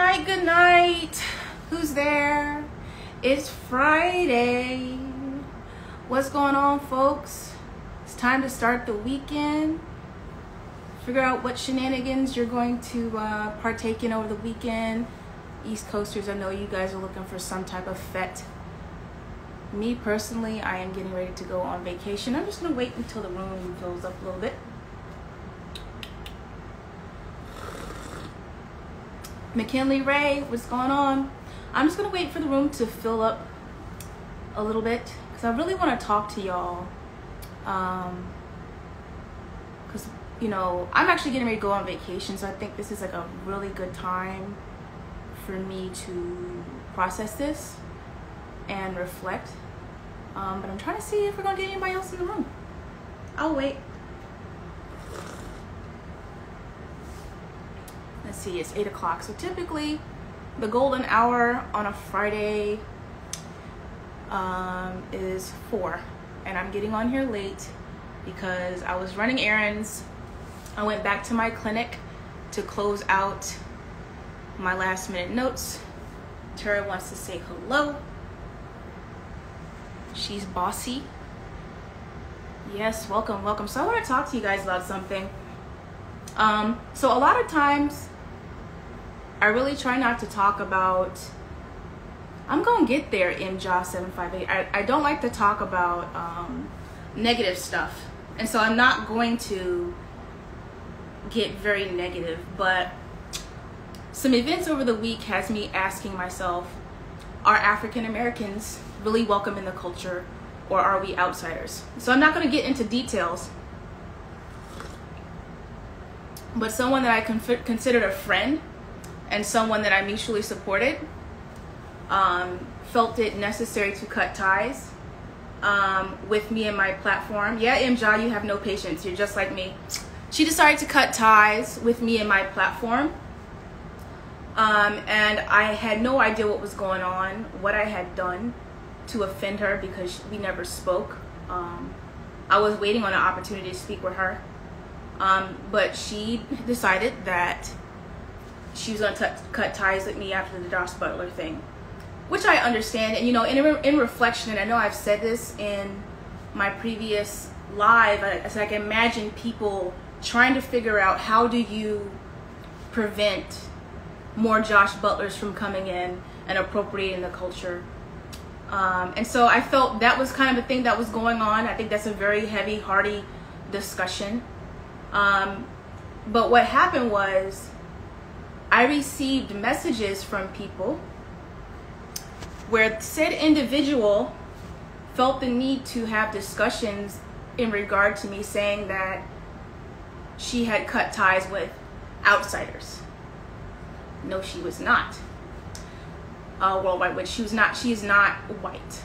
night, good night. Who's there? It's Friday. What's going on, folks? It's time to start the weekend. Figure out what shenanigans you're going to partake in over the weekend. East Coasters, I know you guys are looking for some type of fete. Me personally, I am getting ready to go on vacation. I'm just gonna wait until the room fills up a little bit. McKinley Ray, what's going on? I'm just gonna wait for the room to fill up a little bit because I really want to talk to y'all. Because you know, I'm actually getting ready to go on vacation, so I think this is like a really good time for me to process this and reflect. But I'm trying to see if we're gonna get anybody else in the room. I'll wait. Let's see, it's 8 o'clock. So typically the golden hour on a Friday is 4. And I'm getting on here late because I was running errands. I went back to my clinic to close out my last minute notes. Tara wants to say hello. She's bossy. Yes, welcome, welcome. So I want to talk to you guys about something. So a lot of times I really try not to talk about, I'm gonna get there, MJA758. I don't like to talk about negative stuff. And so I'm not going to get very negative, but some events over the week has me asking myself, are African Americans really welcome in the culture, or are we outsiders? So I'm not gonna get into details, but someone that I considered a friend and someone that I mutually supported felt it necessary to cut ties with me and my platform. Yeah, MJ, you have no patience. You're just like me. She decided to cut ties with me and my platform. And I had no idea what was going on, what I had done to offend her, because we never spoke. I was waiting on an opportunity to speak with her. But she decided that she was going to cut ties with me after the Josh Butler thing, which I understand. And, you know, in reflection, and I know I've said this in my previous live, as I can imagine people trying to figure out how do you prevent more Josh Butlers from coming in and appropriating the culture. And so I felt that was kind of a thing that was going on. I think that's a very heavy, hearty discussion. But what happened was I received messages from people where said individual felt the need to have discussions in regard to me saying that she had cut ties with outsiders. No, she was not. Worldwide, which she was not. She is not white.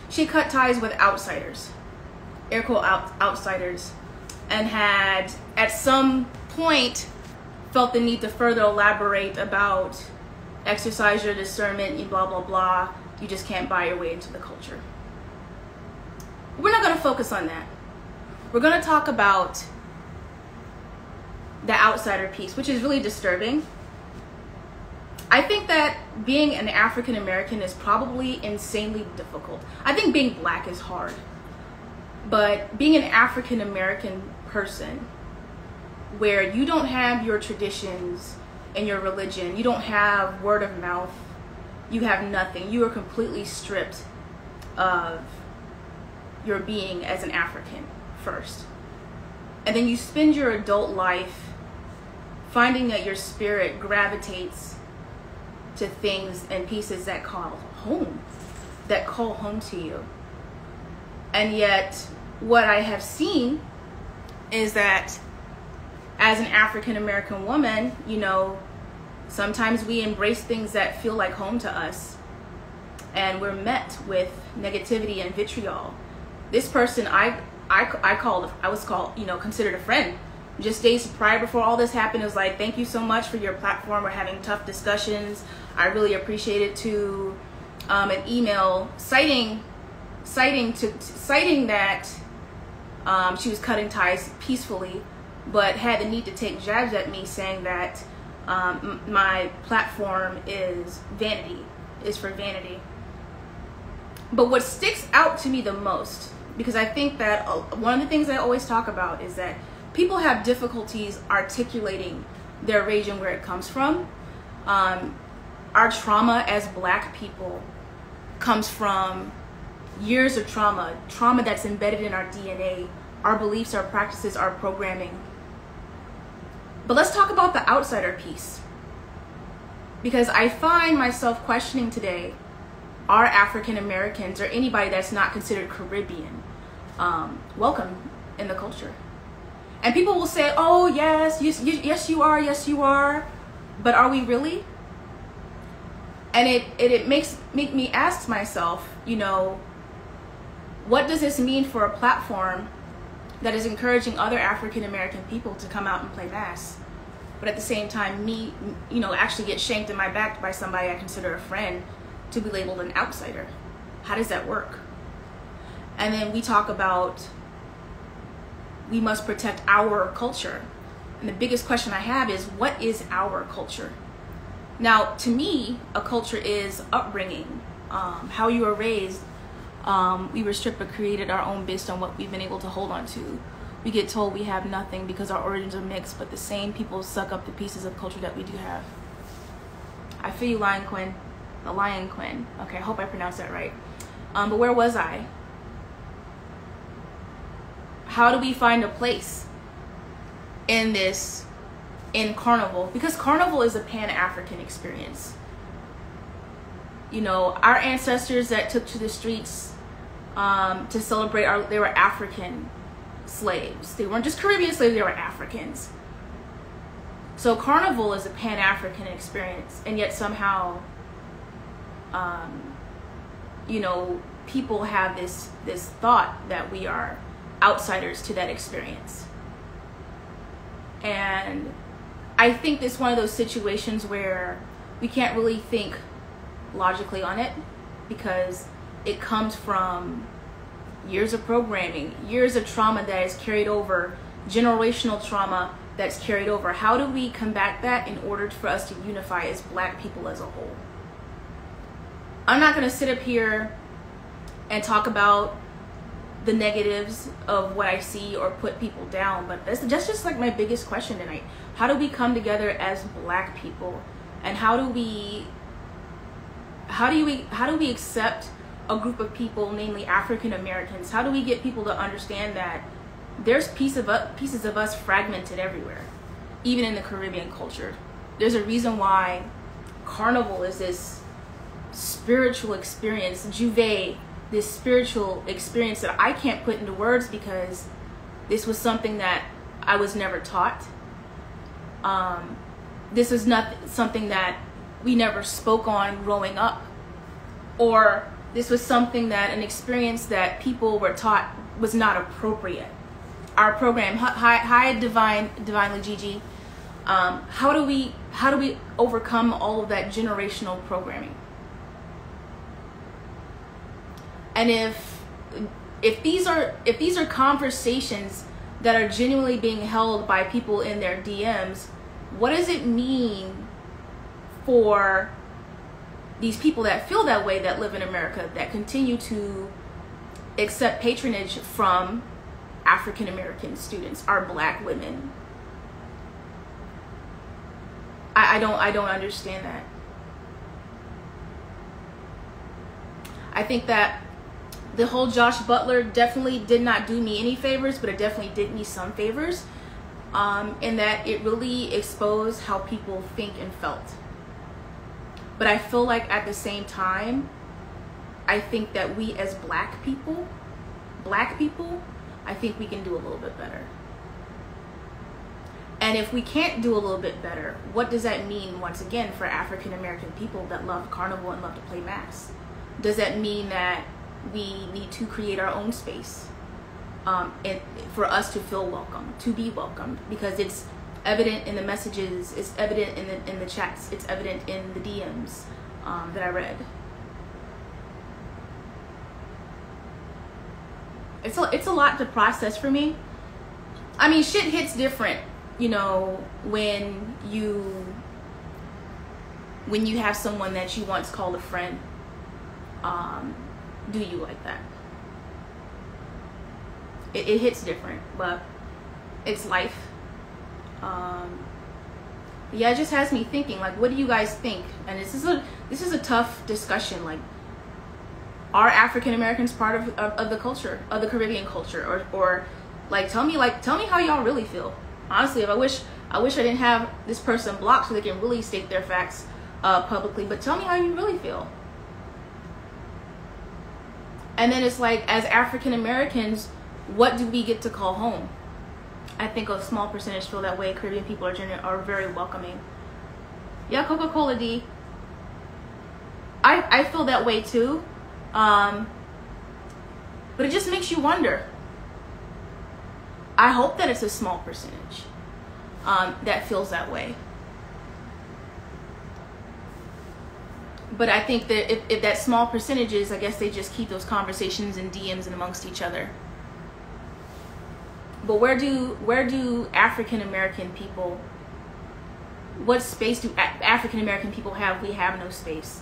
She cut ties with outsiders, air quote outsiders, and had at some point felt the need to further elaborate about exercise your discernment, blah blah blah. You just can't buy your way into the culture. We're not going to focus on that. We're going to talk about the outsider piece, which is really disturbing. I think that being an African American is probably insanely difficult. I think being black is hard, but being an African American person where you don't have your traditions and your religion, you don't have word of mouth, you have nothing, you are completely stripped of your being as an African first. And then you spend your adult life finding that your spirit gravitates to things and pieces that call home, that call home to you. And yet what I have seen is that as an African American woman, you know, sometimes we embrace things that feel like home to us, and we're met with negativity and vitriol. This person I was called, you know, considered a friend. Just days prior, before all this happened, it was like, thank you so much for your platform. We're having tough discussions. I really appreciate it. To an email citing that she was cutting ties peacefully, but had the need to take jabs at me, saying that My platform is vanity, is for vanity. But what sticks out to me the most, because I think that one of the things I always talk about is that people have difficulties articulating their rage and where it comes from. Our trauma as Black people comes from years of trauma that's embedded in our DNA, our beliefs, our practices, our programming. But let's talk about the outsider piece, because I find myself questioning today, are African Americans or anybody that's not considered Caribbean welcome in the culture? And people will say, oh yes, yes you are, but are we really? And it makes me ask myself, you know, what does this mean for a platform that is encouraging other African American people to come out and play mass, but at the same time me, you know, actually get shanked in my back by somebody I consider a friend to be labeled an outsider? How does that work? And then we talk about we must protect our culture. And the biggest question I have is, what is our culture? Now, to me, a culture is upbringing, how you were raised. We were stripped but created our own based on what we've been able to hold on to. We get told we have nothing because our origins are mixed, but the same people suck up the pieces of culture that we do have. I feel you, Lion Quinn. The Lion Quinn. Okay, I hope I pronounced that right. But where was I? How do we find a place in this, in Carnival? Because Carnival is a Pan-African experience. You know, our ancestors that took to the streets to celebrate, they were African slaves. They weren't just Caribbean slaves, they were Africans. So Carnival is a Pan-African experience, and yet somehow, you know, people have this thought that we are outsiders to that experience. And I think it's one of those situations where we can't really think logically on it, because it comes from years of programming, years of trauma that is carried over, generational trauma that's carried over. How do we combat that in order for us to unify as Black people as a whole? I'm not going to sit up here and talk about the negatives of what I see or put people down, but that's just like my biggest question tonight. How do we come together as Black people, and how do we accept a group of people, namely African Americans? How do we get people to understand that there's pieces of us fragmented everywhere, even in the Caribbean culture? There's a reason why Carnival is this spiritual experience, Juve, this spiritual experience that I can't put into words, because this was something that I was never taught. This was not something that we never spoke on growing up, or this was something that, an experience that people were taught was not appropriate. Our program, hi Divinely Gigi, how do we overcome all of that generational programming? And if these are conversations that are genuinely being held by people in their DMs, what does it mean for these people that feel that way, that live in America, that continue to accept patronage from African American students, our Black women? I don't understand that. I think that the whole Josh Butler definitely did not do me any favors, but it definitely did me some favors, in that it really exposed how people think and felt. But I feel like at the same time, I think that we as Black people, I think we can do a little bit better. And if we can't do a little bit better, what does that mean, once again, for African American people that love Carnival and love to play mass? Does that mean that we need to create our own space and for us to feel welcome, to be welcomed? Because it's evident in the messages, it's evident in the chats, it's evident in the DMs that I read. It's a lot to process for me. I mean, shit hits different, you know, when you when you have someone that you once called a friend, do you like that? It hits different, but it's life. Yeah, it just has me thinking, like, what do you guys think? And this is a tough discussion. Like, are African Americans part of the culture, of the Caribbean culture, or like tell me how y'all really feel. Honestly, I wish I didn't have this person blocked so they can really state their facts publicly. But tell me how you really feel. And then it's like, as African Americans, what do we get to call home? I think a small percentage feel that way. Caribbean people are very welcoming. Yeah, Coca-Cola D. I feel that way too. But it just makes you wonder. I hope that it's a small percentage that feels that way. But I think that if that small percentage is, I guess they just keep those conversations in DMs and amongst each other. But where do African American people, what space do African American people have? We have no space.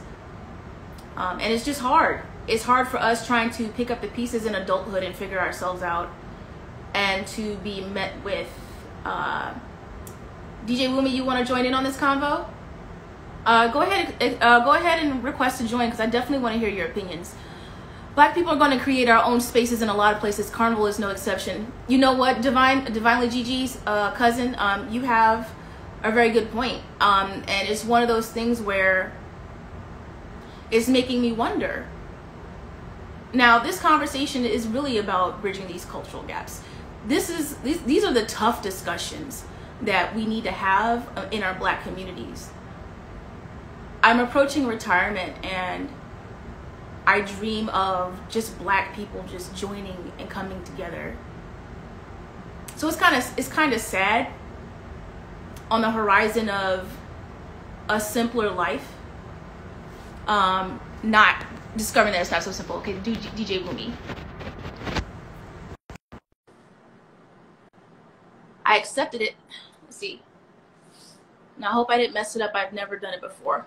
And it's just hard. It's hard for us trying to pick up the pieces in adulthood and figure ourselves out, and to be met with DJ Wumi, you want to join in on this convo? Go ahead and request to join, because I definitely want to hear your opinions. Black people are going to create our own spaces in a lot of places. Carnival is no exception. You know what, Divinely Gigi's cousin, you have a very good point. And it's one of those things where it's making me wonder. Now, this conversation is really about bridging these cultural gaps. These are the tough discussions that we need to have in our Black communities. I'm approaching retirement, and I dream of just Black people just joining and coming together. So it's kind of sad on the horizon of a simpler life. Not discovering that it's not so simple. Okay, DJ Wumi. I accepted it. Let's see. Now I hope I didn't mess it up. I've never done it before.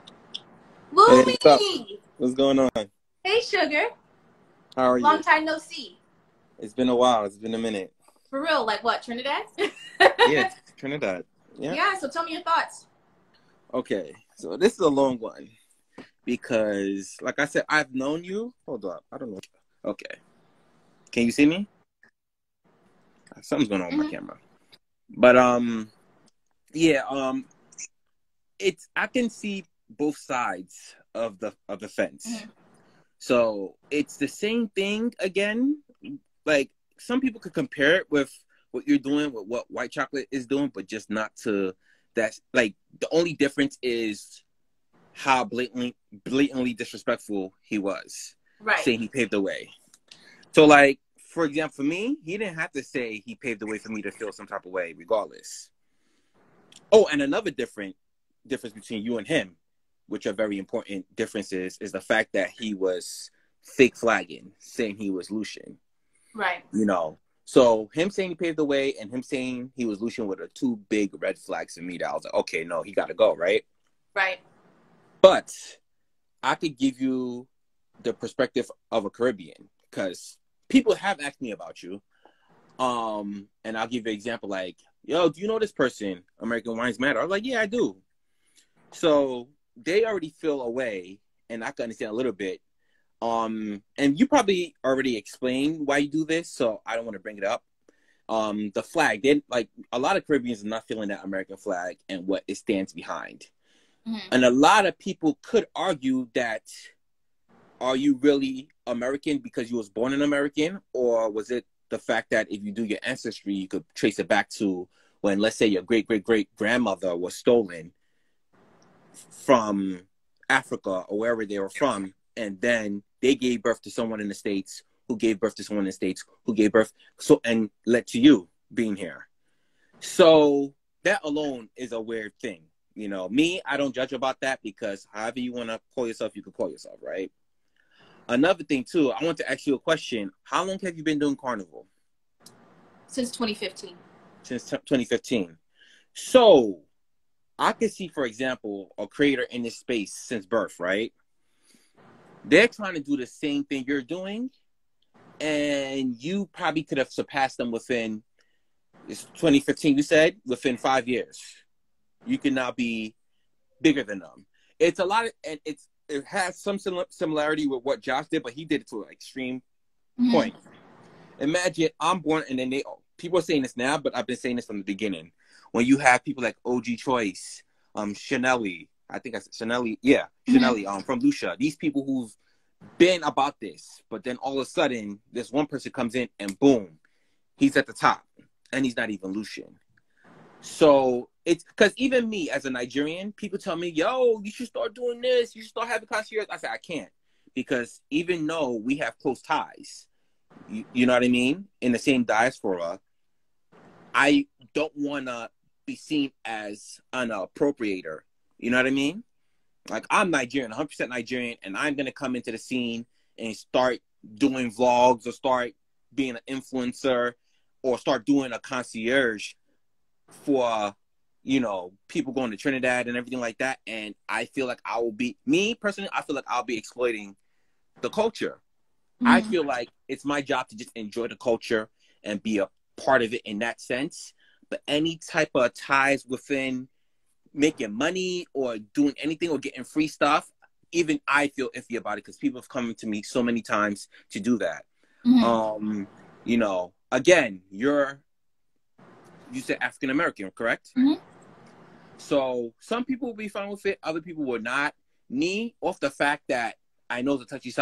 Wumi! Hey, what's going on? Hey, sugar. How are you? Long time no see. It's been a while. It's been a minute. For real? Like what, Trinidad? Yeah, Trinidad. Yeah. Yeah, so tell me your thoughts. Okay, so this is a long one because, like I said, I've known you. Hold up. I don't know. Okay. Can you see me? Something's going on with my camera. But, yeah, I can see both sides of the fence. So it's the same thing again. Like, some people could compare it with what you're doing, with what white chocolate is doing, but just not to that. Like, the only difference is how blatantly disrespectful he was. Right. Saying he paved the way. So, like, for example, for me, he didn't have to say he paved the way for me to feel some type of way, regardless. Oh, and another difference between you and him, which are very important differences, is the fact that he was fake flagging, saying he was Lucian. Right. You know, so him saying he paved the way and him saying he was Lucian were the two big red flags for me that I was like, okay, no, he got to go, right? Right. But I could give you the perspective of a Caribbean, because people have asked me about you. And I'll give you an example, like, yo, do you know this person, American Wines Matter? I was like, yeah, I do. So they already feel a way, and I can understand a little bit. And you probably already explained why you do this, so I don't want to bring it up. The flag, like, a lot of Caribbeans are not feeling that American flag and what it stands behind. And a lot of people could argue that, are you really American because you was born an American, or was it the fact that if you do your ancestry, you could trace it back to when, let's say, your great-great-great-grandmother was stolen from Africa or wherever they were from, and then they gave birth to someone in the States, who gave birth to someone in the States, who gave birth, and led to you being here. So that alone is a weird thing. You know, me, I don't judge about that, because however you want to call yourself, you can call yourself, right? Another thing, too, I want to ask you a question. How long have you been doing Carnival? Since 2015. Since 2015. So, I could see, for example, a creator in this space since birth, right? They're trying to do the same thing you're doing, and you probably could have surpassed them within, it's 2015, you said, within 5 years. You can now be bigger than them. It's a lot of, and it has some similarity with what Josh did, but he did it to an extreme point. Imagine I'm born, and then people are saying this now, but I've been saying this from the beginning. When you have people like OG Choice, Chanelli, I think I said Chanelli, yeah, Chanelli, from Lucia. These people who've been about this, but then all of a sudden, this one person comes in and boom, he's at the top, and he's not even Lucian. So it's because even me as a Nigerian, people tell me, yo, you should start doing this. You should start having concierge. I say, I can't, because even though we have close ties, you know what I mean, in the same diaspora, I don't want to be seen as an appropriator. You know what I mean? Like, I'm Nigerian, 100% Nigerian, and I'm going to come into the scene and start doing vlogs or start being an influencer or start doing a concierge for, you know, people going to Trinidad and everything like that. And I feel like I will be, me personally, I feel like I'll be exploiting the culture. I feel like it's my job to just enjoy the culture and be a part of it in that sense. But any type of ties within making money or doing anything or getting free stuff, even I feel iffy about it, because people have come to me so many times to do that. You know, again, you said African American, correct? So some people will be fine with it, other people will not. Me, off the fact that I know it's a touchy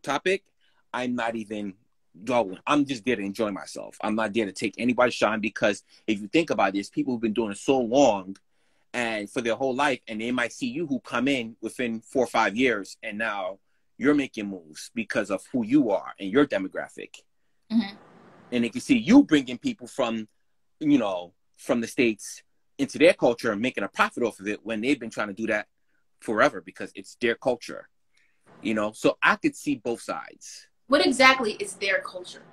topic, I'm not even dwelling. I'm just there to enjoy myself. I'm not there to take anybody's shine, because if you think about this, people who've been doing it so long and for their whole life, and they might see you who come in within 4 or 5 years, and now you're making moves because of who you are and your demographic. And they can see you bringing people from, you know, from the States into their culture and making a profit off of it, when they've been trying to do that forever because it's their culture, you know? So I could see both sides. What exactly is their culture?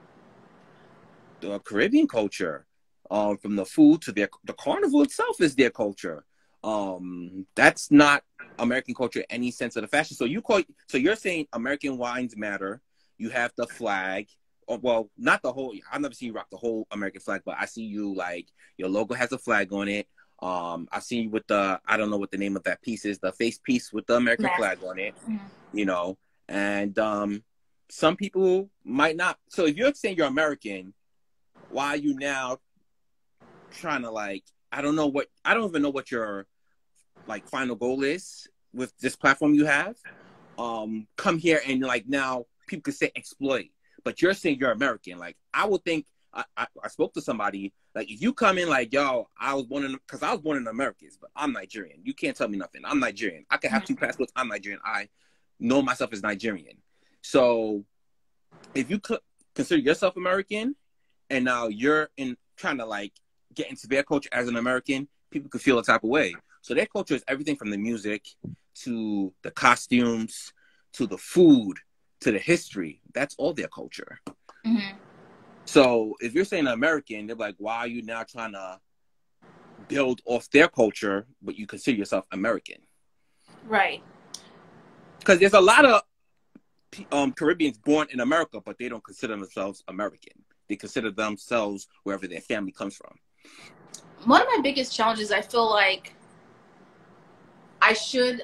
The Caribbean culture, from the food to the carnival itself is their culture. That's not American culture in any sense of the fashion. So you're saying American wines matter. You have the flag. Well, not the whole, I've never seen you rock the whole American flag, but I see you, like, your logo has a flag on it. I see you with the, I don't know what the name of that piece is, the face piece with the American flag on it, you know, and some people might not. So if you're saying you're American, why are you now trying to, like, I don't even know what your, like, final goal is with this platform you have. Come here and, like, now people could say exploit, but you're saying you're American. Like, I would think, I spoke to somebody, like, if you come in like, yo, I was born in the Americas, but I'm Nigerian. You can't tell me nothing. I'm Nigerian. I can have 2 passports. I'm Nigerian. I know myself as Nigerian. So if you consider yourself American, and now you're trying to, like, get into their culture as an American, people could feel a type of way. So their culture is everything from the music to the costumes to the food to the history. That's all their culture. So if you're saying American, they're like, why are you now trying to build off their culture, but you consider yourself American? Right. Because there's a lot of Caribbeans born in America, but they don't consider themselves American. They consider themselves wherever their family comes from. One of my biggest challenges, I feel like I should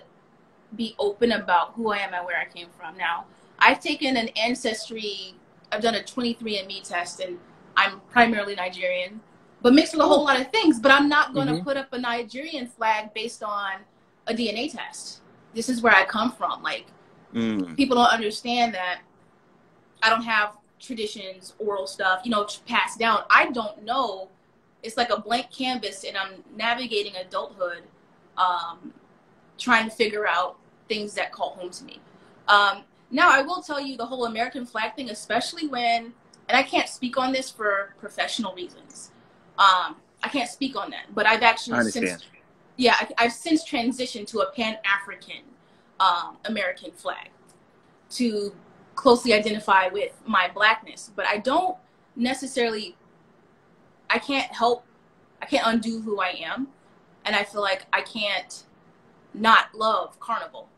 be open about who I am and where I came from. Now, I've taken an ancestry, I've done a 23andMe test, and I'm primarily Nigerian, but mixed with a whole lot of things. But I'm not going to put up a Nigerian flag based on a DNA test. This is where I come from. Like, people don't understand that I don't have traditions, oral stuff, you know, passed down. I don't know. It's like a blank canvas, and I'm navigating adulthood, trying to figure out things that call home to me. Now, I will tell you, the whole American flag thing, especially when, and I can't speak on this for professional reasons. I can't speak on that, but I've actually I've since transitioned to a Pan-African American flag to closely identify with my Blackness. But I don't necessarily, I can't undo who I am. and I feel like I can't not love Carnival.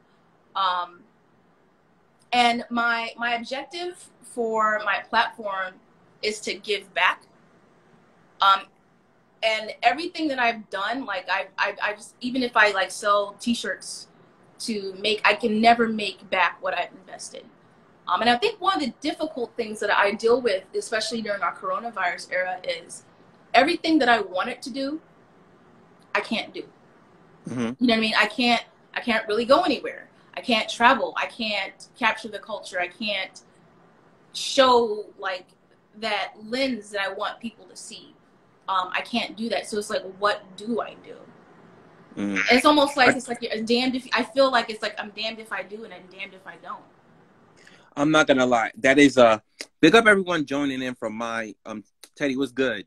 And my objective for my platform is to give back. And everything that I've done, like I just, even if I like sell t-shirts to make, I can never make back what I've invested. And I think one of the difficult things that I deal with, especially during our coronavirus era, is everything that I wanted to do, I can't do. Mm-hmm. You know what I mean? I can't really go anywhere. I can't travel. I can't capture the culture. I can't show like that lens that I want people to see. I can't do that. So it's like, what do I do? Mm. And it's almost like it's like you're damned if I feel like it's like I'm damned if I do and I'm damned if I don't. I'm not gonna lie. That is big up everyone joining in from my Teddy was good.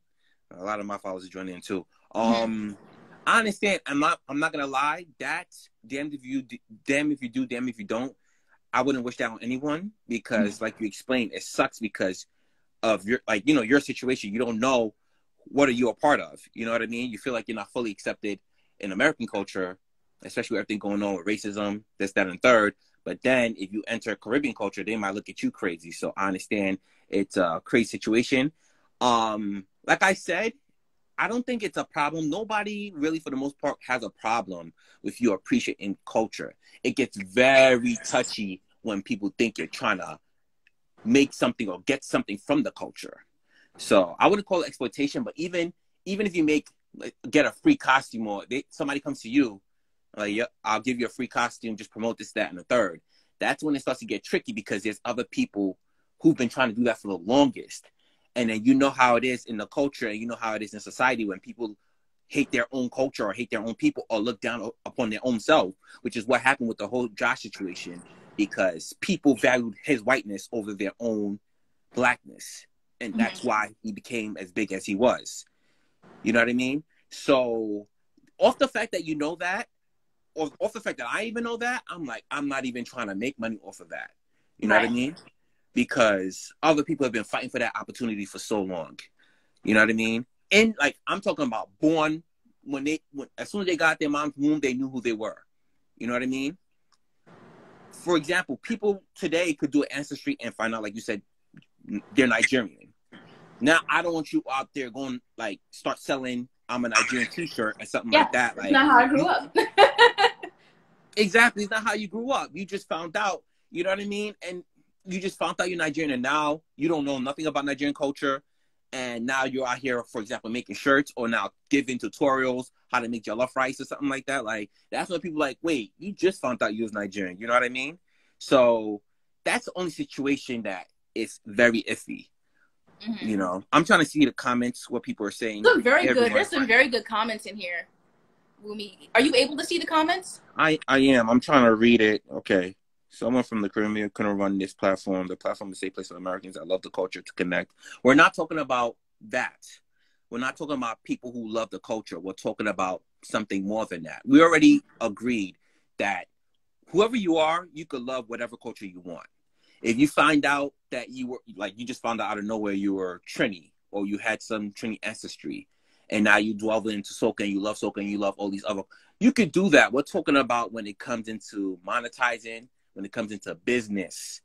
A lot of my followers are joining in too. I understand. I'm not gonna lie. That's damned if you do, damn if you don't. I wouldn't wish that on anyone because, like you explained, it sucks because of your your situation. You don't know what are you a part of. You know what I mean? You feel like you're not fully accepted in American culture, especially with everything going on with racism, this, that, and third. But then if you enter Caribbean culture, they might look at you crazy. So I understand it's a crazy situation. Like I said, I don't think it's a problem. Nobody really, for the most part, has a problem with you appreciating culture. It gets very touchy when people think you're trying to make something or get something from the culture. So I wouldn't call it exploitation, but even if you get a free costume or somebody comes to you, like, yeah, I'll give you a free costume, just promote this, that, and the third. That's when it starts to get tricky because there's other people who've been trying to do that for the longest. And then you know how it is in the culture and you know how it is in society when people hate their own culture or hate their own people or look down upon their own self, which is what happened with the whole Josh situation because people valued his whiteness over their own blackness. And that's why he became as big as he was. You know what I mean? So off the fact that you know that, or off the fact that I even know that, I'm like, I'm not even trying to make money off of that. You know what I mean? Because other people have been fighting for that opportunity for so long. You know what I mean? And like, I'm talking about born as soon as they got their mom's womb, they knew who they were. You know what I mean? For example, people today could do an ancestry and find out, like you said, they're Nigerian. Now, I don't want you out there going, like, start selling, I'm a Nigerian t-shirt or something like that. Like, it's not how I grew up. Exactly. It's not how you grew up. You just found out, you know what I mean? And you just found out you're Nigerian and now you don't know nothing about Nigerian culture. And now you're out here, for example, making shirts or now giving tutorials how to make jollof rice or something like that. Like, that's when people are like, wait, you just found out you was Nigerian. You know what I mean? So that's the only situation that is very iffy. You know, I'm trying to see the comments, what people are saying. Some very good. There's some very good comments in here. Wumi, are you able to see the comments? I am. I'm trying to read it. Okay. Someone from the Caribbean couldn't run this platform. The platform is a safe place for Americans that love the culture to connect. We're not talking about that. We're not talking about people who love the culture. We're talking about something more than that. We already agreed that whoever you are, you could love whatever culture you want. If you find out that you were, like, you just found out of nowhere you were Trini or you had some Trini ancestry and now you dwell into soca and you love all these other, you could do that. We're talking about when it comes into monetizing, when it comes into business,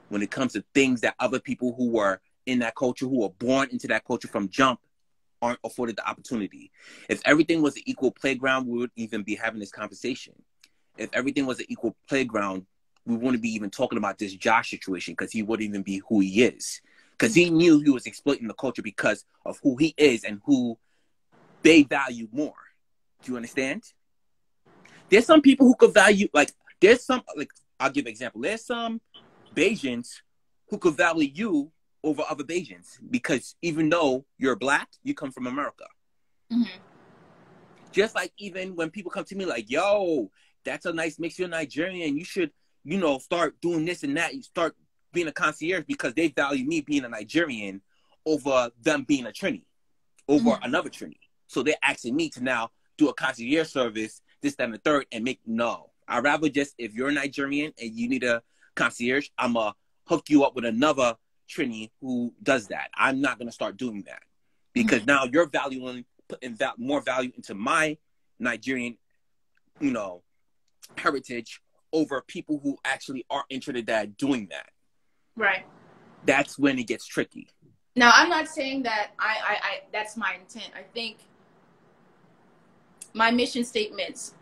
when it comes to things that other people who were in that culture, who were born into that culture from jump, aren't afforded the opportunity. If everything was an equal playground, we would even be having this conversation. If everything was an equal playground, we wouldn't be even talking about this Josh situation because he wouldn't even be who he is. Because he knew he was exploiting the culture because of who he is and who they value more. Do you understand? There's some people who could value, like, there's some, like, I'll give an example. There's some Bajans who could value you over other Bajans because even though you're black, you come from America. Just like even when people come to me like, yo, that's a nice mix, you're Nigerian, you should, you know, start doing this and that. You start being a concierge because they value me being a Nigerian over them being a Trini, over another Trini. So they're asking me to now do a concierge service, this, that, and the third, and make, no. I'd rather just, if you're a Nigerian and you need a concierge, I'm going to hook you up with another Trini who does that. I'm not going to start doing that because now you're putting more value into my Nigerian, you know, heritage over people who actually are in Trinidad doing that. Right. That's when it gets tricky. Now, I'm not saying that I that's my intent. I think my mission statement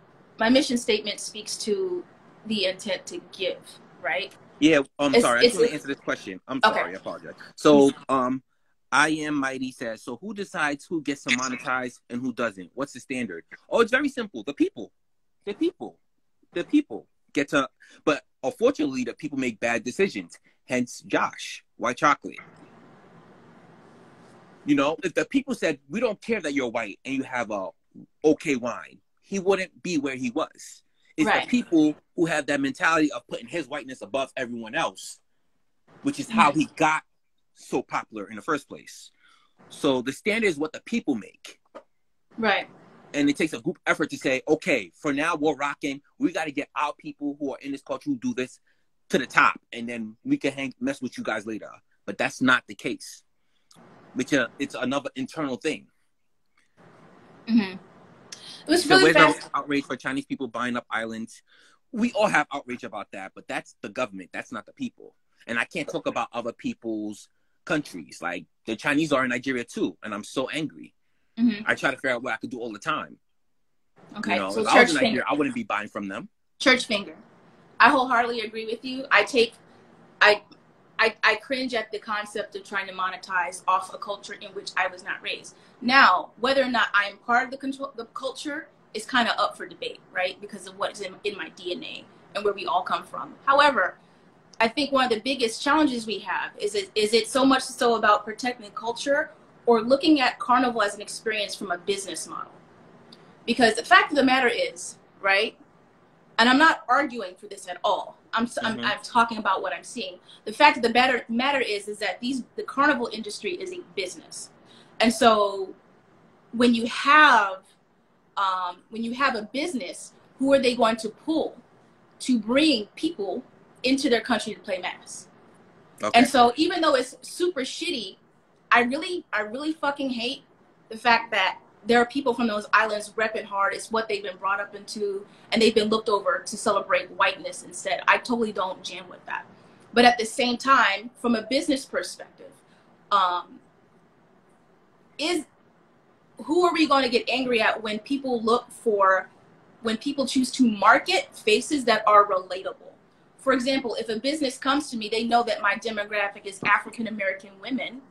speaks to the intent to give, right? Yeah, I'm sorry. I just want to answer this question. I'm sorry. Okay. I apologize. So, I Am Mighty says, so who decides who gets to monetize and who doesn't? What's the standard? Oh, it's very simple. The people. The people get to, but unfortunately, the people make bad decisions. Hence, Josh, white chocolate. You know, if the people said, we don't care that you're white and you have a okay wine, he wouldn't be where he was. It's right. The people who have that mentality of putting his whiteness above everyone else, which is how he got so popular in the first place. So the standard is what the people make. Right. And it takes a group effort to say, okay, for now we're rocking. We got to get our people who are in this culture who do this to the top. And then we can mess with you guys later. But that's not the case. Which it's another internal thing. Mm-hmm. It was really fast. No outrage for Chinese people buying up islands. We all have outrage about that, but that's the government. That's not the people. And I can't talk about other people's countries. Like the Chinese are in Nigeria too, and I'm so angry. Mm-hmm. I try to figure out what I could do all the time. Okay, you know, so if I was in Nigeria, I wouldn't be buying from them. Church finger. I wholeheartedly agree with you. I cringe at the concept of trying to monetize off a culture in which I was not raised. Now, whether or not I am part of the culture is kind of up for debate, right? Because of what's in my DNA and where we all come from. However, I think one of the biggest challenges we have is it so much so about protecting culture or looking at Carnival as an experience from a business model? Because the fact of the matter is, right? And I'm not arguing for this at all. I'm talking about what I'm seeing. The fact of the matter is that the Carnival industry is a business, and so when you have a business, who are they going to pull to bring people into their country to play mass? Okay. And so even though it's super shitty, I really fucking hate the fact that there are people from those islands repping hard. It's what they've been brought up into, and they've been looked over to celebrate whiteness instead. I totally don't jam with that. But at the same time, from a business perspective, who are we going to get angry at when people choose to market faces that are relatable? For example, if a business comes to me, they know that my demographic is African American women,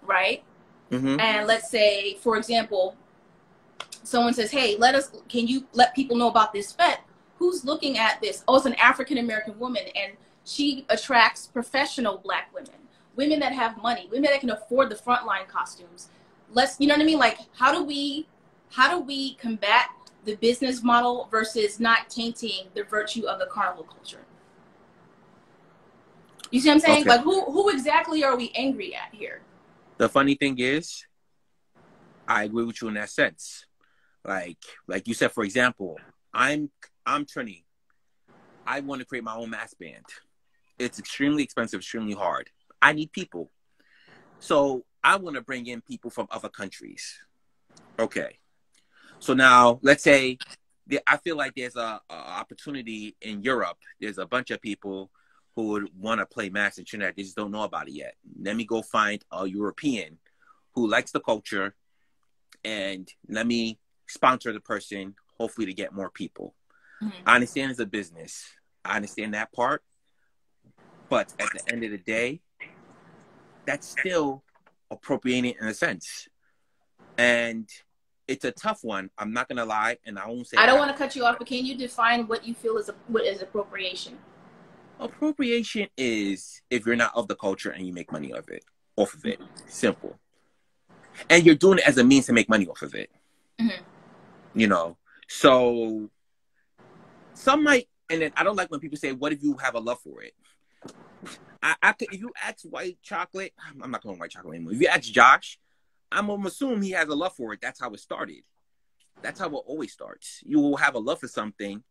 right? Mm-hmm. And let's say, for example, someone says, hey, can you let people know about this fete? Who's looking at this? Oh, it's an African American woman, and she attracts professional Black women that have money, women that can afford the frontline costumes. You know what I mean? Like, how do we combat the business model versus not tainting the virtue of the Carnival culture? You see what I'm saying? Okay. Like, who exactly are we angry at here? The funny thing is, I agree with you in that sense. Like you said, for example, I'm Trini. I want to create my own mass band. It's extremely expensive, extremely hard. I need people. So I want to bring in people from other countries. Okay. So now let's say I feel like there's a opportunity in Europe. There's a bunch of people who would want to play mass in Trinidad. They just don't know about it yet. Let me go find a European who likes the culture, and let me sponsor the person, hopefully to get more people. Mm-hmm. I understand it's a business. I understand that part. But at the end of the day, that's still appropriating in a sense. And it's a tough one. I'm not going to lie, and I won't say I don't want to cut you off, but can you define what you feel what is appropriation? Appropriation is if you're not of the culture and you make money off of it. Simple. And you're doing it as a means to make money off of it. Mm-hmm. You know, so some might, and then I don't like when people say, what if you have a love for it? I could, if you ask White Chocolate, I'm not calling White Chocolate anymore. If you ask Josh, I'm going to assume he has a love for it. That's how it started. That's how it always starts. You will have a love for something,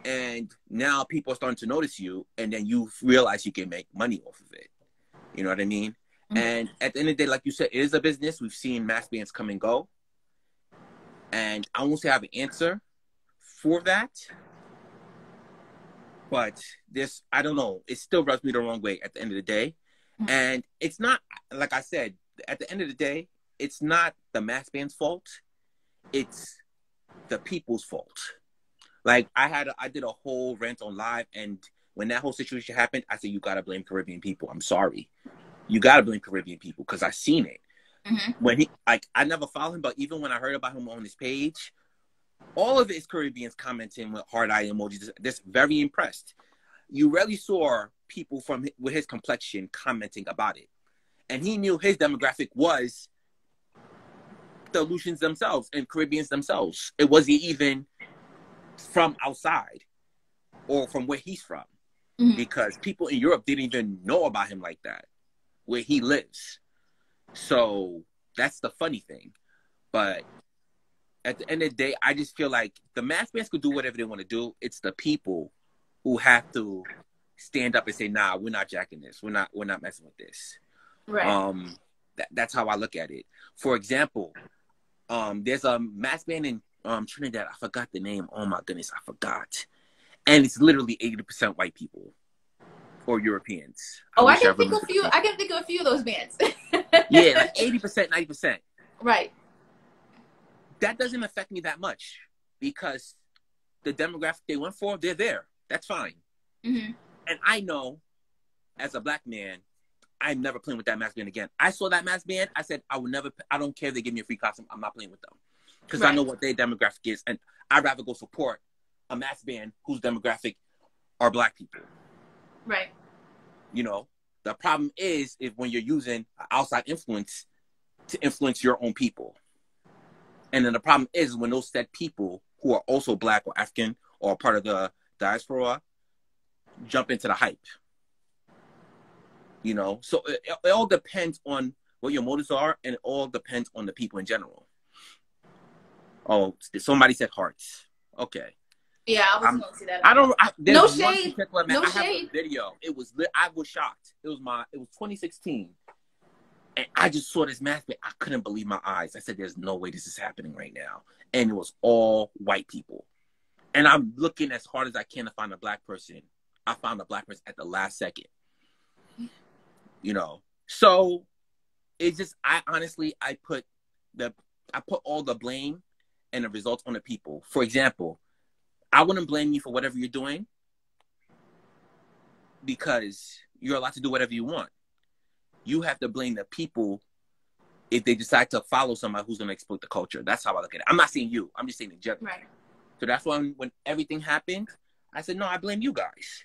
and now people are starting to notice you, and then you realize you can make money off of it. You know what I mean? Mm-hmm. And at the end of the day, like you said, it is a business. We've seen mass bands come and go. And I won't say I have an answer for that, but this, I don't know, it still rubs me the wrong way at the end of the day. And it's not, like I said, at the end of the day, it's not the mask band's fault. It's the people's fault. Like I did a whole rant on live, and when that whole situation happened, I said, you got to blame Caribbean people. I'm sorry. You got to blame Caribbean people because I seen it. When he, like, I never followed him, but even when I heard about him on his page, all of it is Caribbeans commenting with heart eye emojis. Just very impressed. You rarely saw people from with his complexion commenting about it, and he knew his demographic was the Aleutians themselves and Caribbeans themselves. It wasn't even from outside or from where he's from, because people in Europe didn't even know about him like that, where he lives. So that's the funny thing. But at the end of the day, I just feel like the mask bands could do whatever they want to do. It's the people who have to stand up and say, nah, we're not jacking this. We're not messing with this. Right. That's how I look at it. For example, there's a mask band in Trinidad. I forgot the name. Oh my goodness, I forgot. And it's literally 80% white people or Europeans. Oh, I can think of a few of those bands. Yeah, like 80%, 90%. Right. That doesn't affect me that much because the demographic they went for, they're there. That's fine. And I know, as a black man, I'm never playing with that mask band again. I saw that mask band. I said, I don't care if they give me a free costume. I'm not playing with them because I know what their demographic is. And I'd rather go support a mask band whose demographic are black people. Right. You know, the problem is if when you're using outside influence to influence your own people. And then the problem is when those said people who are also black or African or part of the diaspora jump into the hype. You know, so it all depends on what your motives are, and it all depends on the people in general. Oh, somebody said hearts. Okay. Yeah, I was going to see that. No shade. No shade. I have a video. I was shocked. It was 2016. And I just saw this mask, but I couldn't believe my eyes. I said, there's no way this is happening right now. And it was all white people. And I'm looking as hard as I can to find a black person. I found a black person at the last second. You know, so it's just, I put all the blame and the results on the people. For example, I wouldn't blame you for whatever you're doing because you're allowed to do whatever you want. You have to blame the people if they decide to follow somebody who's going to exploit the culture. That's how I look at it. I'm not saying you. I'm just saying in general. Right. So that's why when everything happened, I said, no, I blame you guys.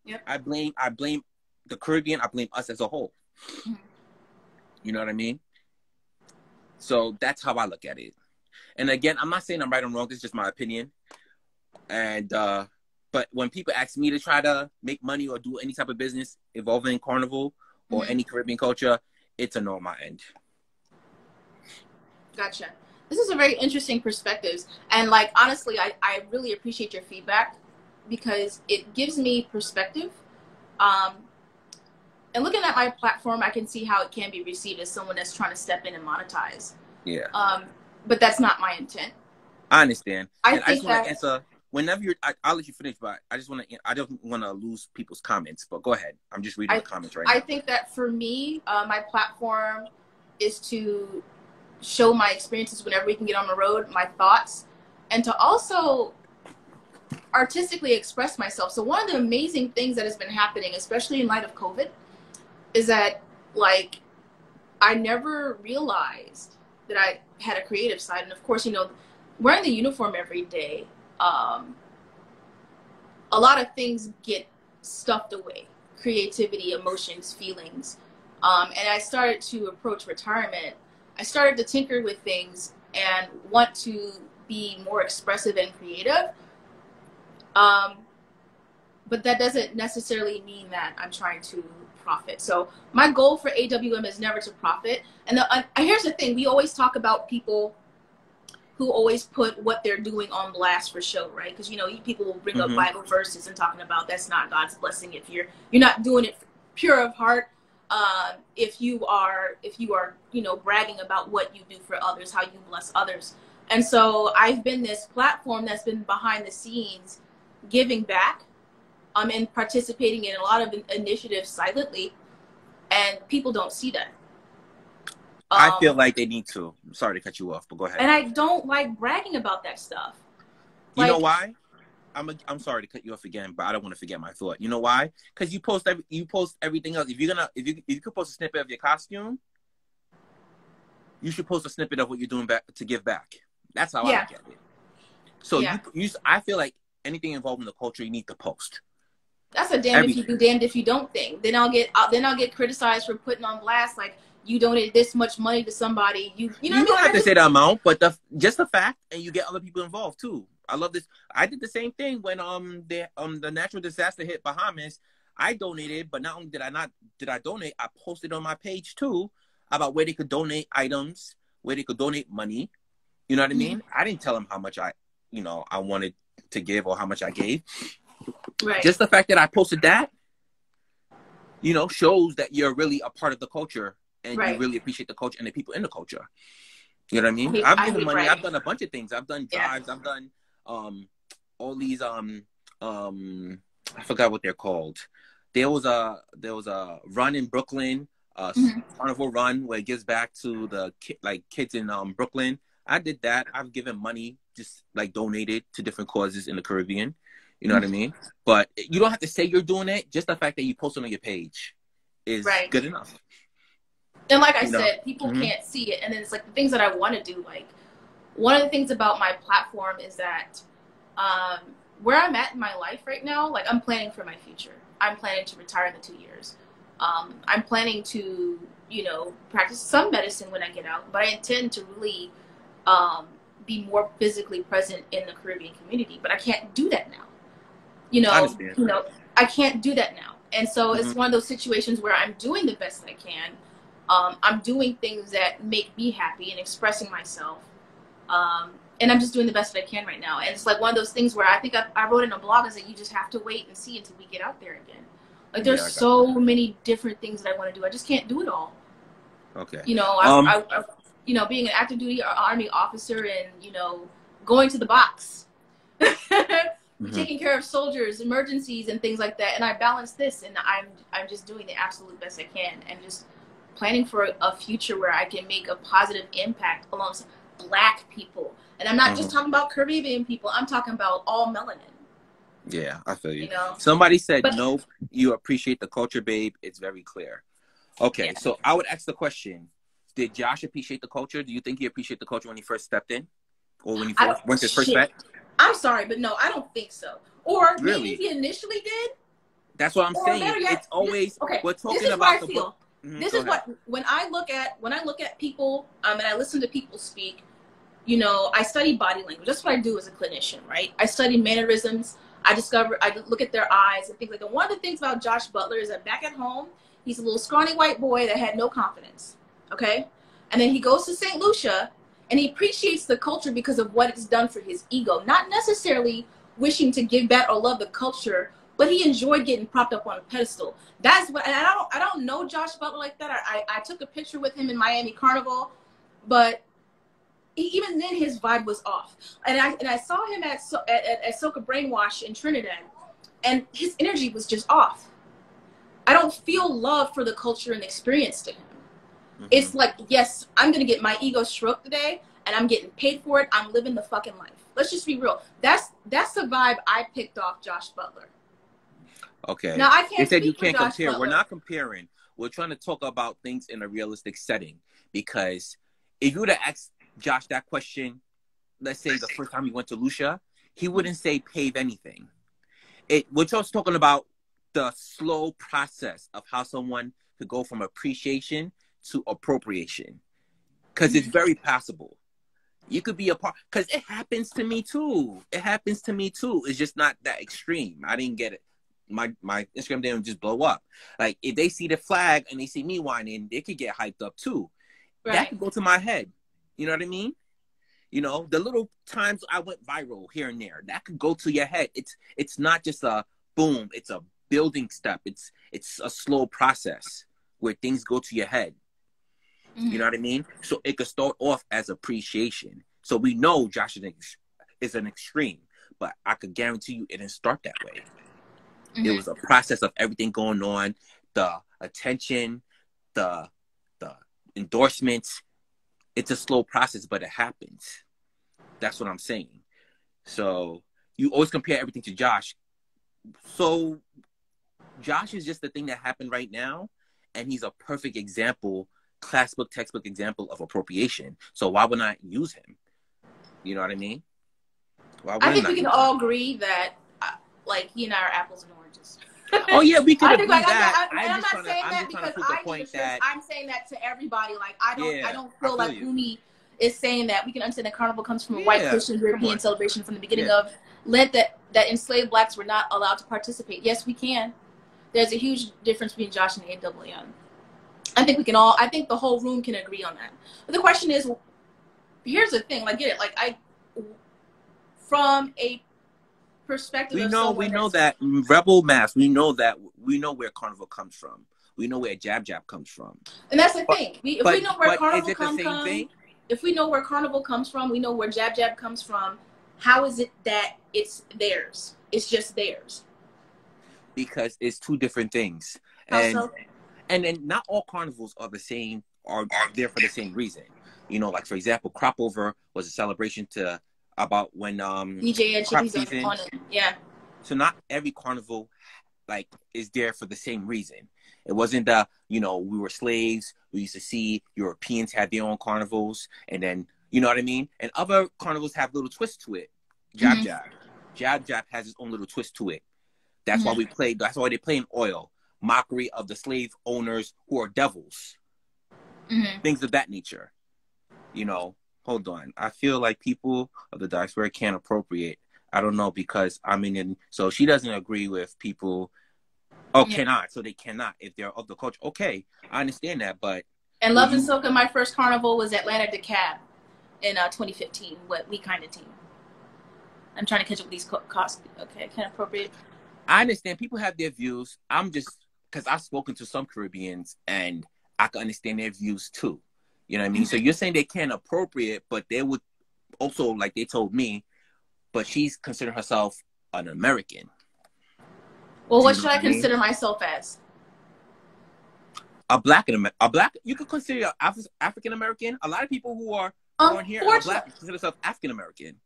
Yep. I blame the Caribbean. I blame us as a whole. You know what I mean? So that's how I look at it. And again, I'm not saying I'm right or wrong. This is just my opinion. And but when people ask me to try to make money or do any type of business involving Carnival or any Caribbean culture, it's a no on my end. Gotcha. This is a very interesting perspective. And like, honestly, I really appreciate your feedback because it gives me perspective. And looking at my platform, I can see how it can be received as someone that's trying to step in and monetize. Yeah. But that's not my intent. I understand. I just want to answer whenever I'll let you finish, but I don't want to lose people's comments. But go ahead. I'm just reading the comments right now. I think that for me, my platform is to show my experiences whenever we can get on the road, my thoughts, and to also artistically express myself. So one of the amazing things that has been happening, especially in light of COVID, is that, like, I never realized that I had a creative side. And of course, you know, wearing the uniform every day, a lot of things get stuffed away. Creativity, emotions, feelings. And I started to approach retirement. I started to tinker with things and want to be more expressive and creative. But that doesn't necessarily mean that I'm trying to profit. So my goal for AWM is never to profit. And here's the thing. We always talk about people who always put what they're doing on blast for show, right? Because, you know, people will bring up Bible verses and talking about that's not God's blessing if you're not doing it pure of heart. If you are, you know, bragging about what you do for others, how you bless others. And so I've been this platform that's been behind the scenes giving back, and participating in a lot of initiatives silently, and people don't see that. I feel like they need to. I'm sorry to cut you off, but go ahead. And I don't like bragging about that stuff. You know why? I'm sorry to cut you off again, but I don't want to forget my thought. You know why? Because you post everything else. If you could post a snippet of your costume, you should post a snippet of what you're doing back to give back. That's how I look at it. So I feel like anything involved in the culture, you need to post. That's a damned if you do, damned if you don't thing. Then I'll get criticized for putting on blast like you donated this much money to somebody. You don't have to say the amount, but just the fact, and you get other people involved too. I love this. I did the same thing when the natural disaster hit Bahamas. I donated, but not only did I donate, I posted on my page too about where they could donate items, where they could donate money. You know what I mean? I didn't tell them how much I wanted to give or how much I gave. Right. Just the fact that I posted that, shows that you're really a part of the culture and you really appreciate the culture and the people in the culture. You know what I mean? I've given money. I've done a bunch of things. I've done drives. I've done all these I forgot what they're called. There was a run in Brooklyn, carnival run where it gives back to the kids in Brooklyn. I did that. I've given money, just like donated to different causes in the Caribbean. You know what I mean? But you don't have to say you're doing it. Just the fact that you post it on your page is good enough. And like I said, people can't see it. And then it's like the things that I want to do. Like one of the things about my platform is that where I'm at in my life right now, like I'm planning for my future. I'm planning to retire in the 2 years. I'm planning to, practice some medicine when I get out. But I intend to really be more physically present in the Caribbean community. But I can't do that now. I can't do that now. And so it's one of those situations where I'm doing the best I can. I'm doing things that make me happy and expressing myself. And I'm just doing the best that I can right now. And it's like one of those things where I think I wrote in a blog, I said, you just have to wait and see until we get out there again. Like there's so many different things that I want to do. I just can't do it all. Okay. Being an active duty Army officer and, going to the box. Taking care of soldiers, emergencies, and things like that, and I balance this, and I'm just doing the absolute best I can, and just planning for a future where I can make a positive impact alongside Black people, and I'm not just talking about Caribbean people. I'm talking about all melanin. Yeah, I feel you. Somebody said, "Nope, you appreciate the culture, babe. It's very clear." Okay, so I would ask the question: did Josh appreciate the culture? Do you think he appreciated the culture when he first stepped in, or when he went to his first bet? I'm sorry, but no, I don't think so. Or really? Maybe he initially did. That's what I'm saying. Yet, it's always we're talking about the book. This is what when I look at people and I listen to people speak, I study body language. That's what I do as a clinician, right? I study mannerisms. I look at their eyes and things like that. One of the things about Josh Butler is that back at home, he's a little scrawny white boy that had no confidence. Okay, and then he goes to St. Lucia. And he appreciates the culture because of what it's done for his ego. Not necessarily wishing to give back or love the culture, but he enjoyed getting propped up on a pedestal. That's what. And I don't know Josh Butler like that. I took a picture with him in Miami Carnival, but even then his vibe was off. And I saw him at Soca Brainwash in Trinidad, and his energy was just off. I don't feel love for the culture and experience to him. It's like, yes, I'm going to get my ego stroked today, and I'm getting paid for it. I'm living the fucking life. Let's just be real. That's the vibe I picked off Josh Butler. Okay. Now, I can't They said you speak can't for Josh compare. Butler. We're not comparing. We're trying to talk about things in a realistic setting. Because if you would have asked Josh that question, let's say the first time he went to Lucia, he wouldn't say pave anything. We're just talking about the slow process of how someone could go from appreciation to appropriation, because it's very possible. You could be a part, because it happens to me too. It's just not that extreme. I didn't get it. My Instagram didn't just blow up. Like if they see the flag and they see me whining, they could get hyped up too. Right. That could go to my head. You know what I mean? The little times I went viral here and there, that could go to your head. It's not just a boom. It's a building step. It's a slow process where things go to your head. You know what I mean? So it could start off as appreciation. So we know Josh is an extreme, but I could guarantee you it didn't start that way. It was a process of everything going on, the attention, the endorsements. It's a slow process, but it happens. That's what I'm saying. So you always compare everything to Josh. So Josh is just the thing that happened right now, and he's a perfect example, textbook example of appropriation. So why would I use him? You know what I mean? I think we can all agree that, like, he and I are apples and oranges. Oh yeah, we could agree like, that. I'm not saying that because I need to. I'm saying that to everybody. Like, I don't feel like Uni is saying that. We can understand that Carnival comes from a white Christian European celebration from the beginning of Lent that enslaved blacks were not allowed to participate. Yes, we can. There's a huge difference between Josh and the AWM. I think we can all. I think the whole room can agree on that. But the question is, here's the thing. Like, get it? Like, from a perspective, we know that Rebel Mass. We know where Carnival comes from. We know where Jab Jab comes from. And that's the thing. If we know where Carnival comes from, if we know where Carnival comes from, we know where Jab Jab comes from. How is it that it's theirs? It's just theirs. Because it's two different things. And then not all carnivals are the same, are there for the same reason. You know, like for example, Crop Over was a celebration about when DJ and crop Chippies season. on it. Yeah. So not every carnival like is there for the same reason. It wasn't that, you know, we were slaves. We used to see Europeans had their own carnivals, and then you know what I mean? And other carnivals have little twists to it. Jab Jab. Jab Jab has its own little twist to it. That's why that's why they play in oil. Mockery of the slave owners who are devils. Things of that nature. You know, hold on. I feel like people of the diaspora can't appropriate. I don't know, because so she doesn't agree with people. Cannot. So they cannot if they're of the culture. Okay, I understand that, but. And Love and Soca, my first carnival was Atlanta DeKalb in 2015 with We Kinda Team. I'm trying to catch up with these costs. Okay, can't appropriate. I understand people have their views. I'm just, because I've spoken to some Caribbeans and I can understand their views too. You know what I mean? So you're saying they can't appropriate, but they would also, like they told me, but she's considering herself an American. Well, what should I consider myself as? A black, you could consider African American. A lot of people who are born here are black consider themselves African American.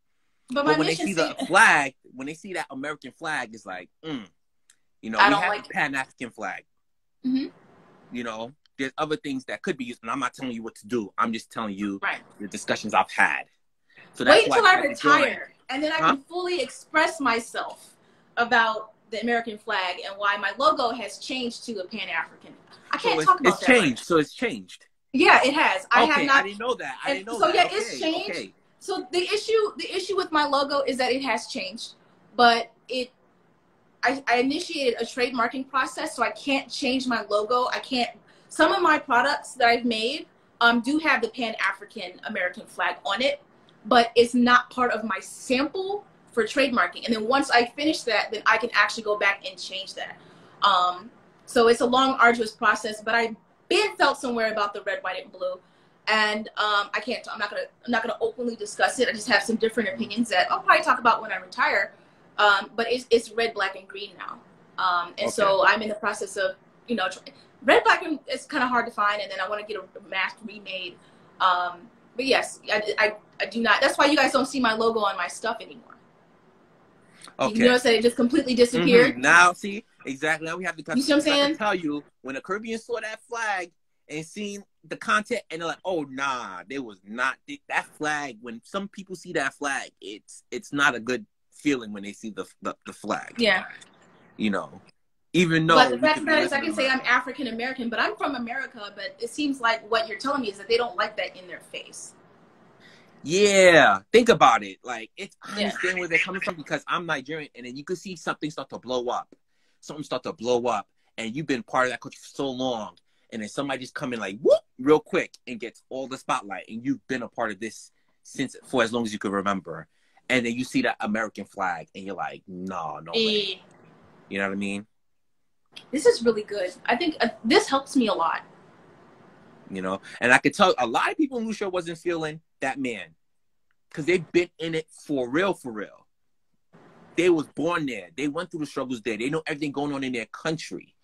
But when they see the flag, when they see that American flag, it's like, you know, we have the Pan-African flag. You know, there's other things that could be used, and I'm not telling you what to do. I'm just telling you the discussions I've had. So that's wait until I retire, and then I can fully express myself about the American flag and why my logo has changed to a Pan-African. I can't talk about that. It's changed. So it's changed. Yeah, it has. I didn't know that. It's changed. Okay. So the issue with my logo is that it has changed, but I initiated a trademarking process, so I can't change my logo. I can't. Some of my products that I've made do have the Pan-African American flag on it, but it's not part of my sample for trademarking. And then once I finish that, then I can actually go back and change that. So it's a long, arduous process, but I've been felt somewhere about the red, white, and blue. And I'm not gonna openly discuss it. I just have some different opinions that I'll probably talk about when I retire. But it's red, black, and green now. So I'm in the process of, you know, red, black, and it's kind of hard to find. And then I want to get a mask remade. But yes, I do not. That's why you guys don't see my logo on my stuff anymore. Okay. You notice that it just completely disappeared. Now, see, exactly. Now we have to. You see what I'm saying? I can tell you, when the Caribbeans saw that flag and seen the content, and they're like, "Oh, nah, there was not that flag." When some people see that flag, it's not a good feeling when they see the flag. Yeah. You know, even though. But the fact is, I can say I'm African American, but I'm from America. But it seems like what you're telling me is that they don't like that in their face. Yeah, think about it. Like, I understand where they're coming from, because I'm Nigerian, and then you could see something start to blow up. Something start to blow up, and you've been part of that culture for so long, and then somebody just come in like, whoop, real quick, and gets all the spotlight, and you've been a part of this for as long as you can remember. And then you see that American flag, and you're like, no way. You know what I mean? This is really good. I think this helps me a lot. You know, and I could tell a lot of people in Lucia wasn't feeling that man. because they've been in it for real, for real. They was born there. They went through the struggles there. They know everything going on in their country.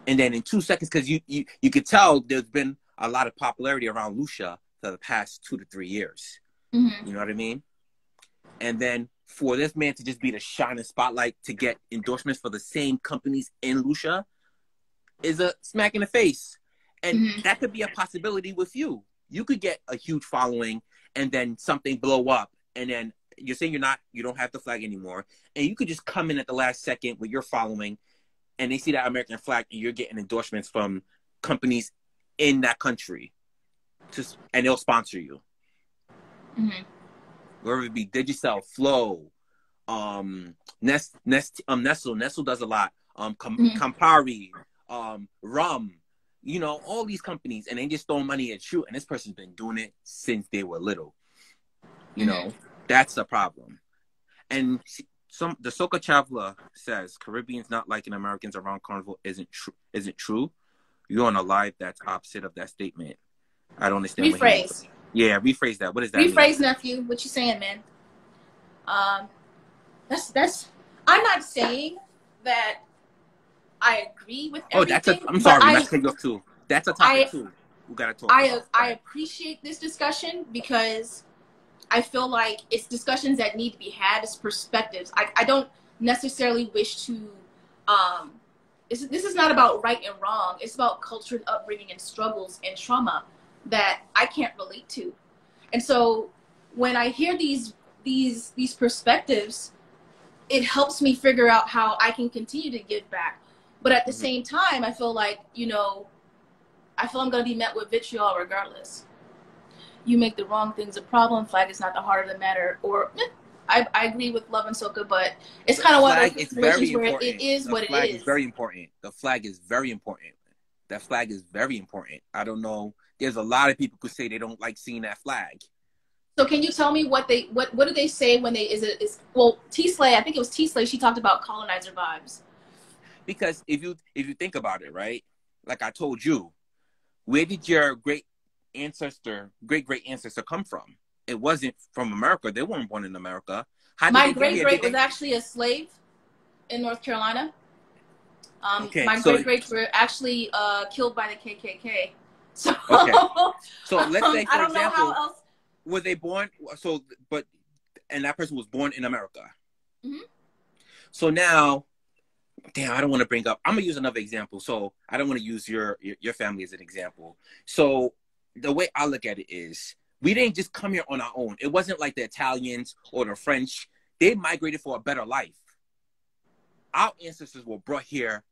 And then in 2 seconds, because you could tell there's been a lot of popularity around Lucia for the past 2 to 3 years. Mm-hmm. You know what I mean? And then for this man to just be the shining spotlight to get endorsements for the same companies in Lucia is a smack in the face. And Mm-hmm. that could be a possibility with you. You could get a huge following and then something blow up. And then you're saying you don't have the flag anymore. And you could just come in at the last second with your following and they see that American flag and you're getting endorsements from companies in that country. And they'll sponsor you. Mm-hmm. Whether it be Digicel, Flow, Nestle does a lot. Campari, Rum, you know, all these companies, and they just throw money at you. And this person's been doing it since they were little. You know, that's a problem. And the Soca Traveler says Caribbeans not liking Americans around Carnival isn't true. You're on a live that's opposite of that statement. I don't understand. Rephrase. Rephrase that. What does that Rephrase, mean? nephew. What you saying, man? That's. I'm not saying that I agree with everything. I'm sorry. Let's take off too. That's a topic too. We gotta talk. I appreciate this discussion because I feel like it's discussions that need to be had. It's perspectives. I don't necessarily wish to. This is not about right and wrong. It's about culture and upbringing and struggles and trauma that I can't relate to. And so when I hear these perspectives, it helps me figure out how I can continue to give back. But at the same time, I feel like, I'm going to be met with vitriol regardless. You make the wrong things a problem. Flag is not the heart of the matter. Or I agree with Love and Soca, but it's kind of one of those situations where it is what it is. The flag is very important. The flag is very important. That flag is very important. I don't know. There's a lot of people who say they don't like seeing that flag. So can you tell me what do they say when T-Slay, I think it was T-Slay, she talked about colonizer vibes. Because if you think about it, right? Like I told you, where did your great great ancestor come from? It wasn't from America. They weren't born in America. My great was actually a slave in North Carolina. My great were actually killed by the KKK. So, so let's say, for I don't example, know how else. Were they born? And that person was born in America. Mm-hmm. So now, damn, I don't want to bring up. I'm gonna use another example. So I don't want to use your family as an example. So the way I look at it is, we didn't just come here on our own. It wasn't like the Italians or the French. They migrated for a better life. Our ancestors were brought here